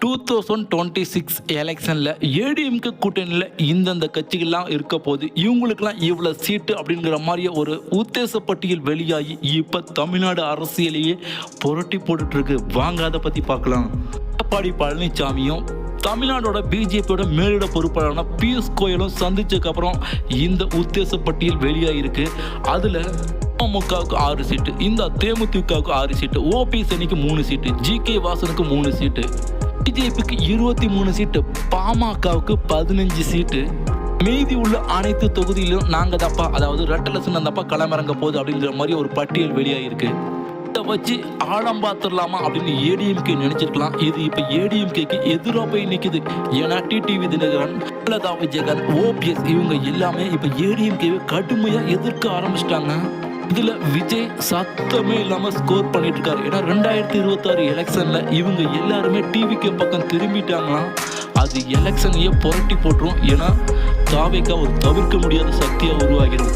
2026 எலெக்ஷனில் ஏடிஎம்கே கூட்டணியில் இந்தந்த கட்சிகள்லாம் இருக்க போது இவங்களுக்கெல்லாம் இவ்வளோ சீட்டு அப்படிங்கிற மாதிரியே ஒரு உத்தேச பட்டியல் வெளியாகி இப்போ தமிழ்நாடு அரசியலையே புரட்டி போட்டுட்ருக்கு. வாங்க அதை பற்றி பார்க்கலாம். எடப்பாடி பழனிசாமியும் தமிழ்நாடோட பிஜேபியோட மேலிட பொறுப்பாளரான பியூஷ் கோயலும் சந்திச்சதுக்கப்புறம் இந்த உத்தேச பட்டியல் வெளியாகிருக்கு. அதில் அமமுகவுக்கு 6 சீட்டு, இந்த தேமுதிகவுக்கு 6 சீட்டு, ஓபிஎஸ் அணிக்கு 3 சீட்டு, ஜிகே வாசனுக்கு 3 சீட்டு, பிஜேபிக்கு 23 சீட்டு, பாமகவுக்கு 15 சீட்டு, மீதி உள்ள அனைத்து தொகுதியிலும் நாங்கள் தப்பா, அதாவது ரெட்டலசன் தப்பா களமிறங்க போகுது அப்படிங்கிற மாதிரி ஒரு பட்டியல் வெளியாகிருக்கு. இதை வச்சு ஆழம் பார்த்துடலாமா அப்படின்னு ஏடிஎம்கே நினைச்சிருக்கலாம். இது இப்போ ஏடிஎம்கேக்கு எதிராக போய் நிற்குது. ஏன்னா டிடிவி தினகரன், லதா விஜயகாந்த், ஓபிஎஸ் இவங்க எல்லாமே இப்போ ஏடிஎம்கேவை கடுமையாக எதிர்க்க ஆரம்பிச்சிட்டாங்க. இதுல விஜய் சத்தமே இல்லாம ஸ்கோர் பண்ணிட்டு இருக்காரு. ஏன்னா 2026 எலெக்ஷன்ல இவங்க எல்லாருமே டிவிக்கு பக்கம் திரும்பிட்டாங்களாம். அது எலெக்ஷனையே புரட்டி போட்டுரும். ஏன்னா தாவேக்கா ஒரு தவிர்க்க முடியாத சக்தியா உருவாகிடும்.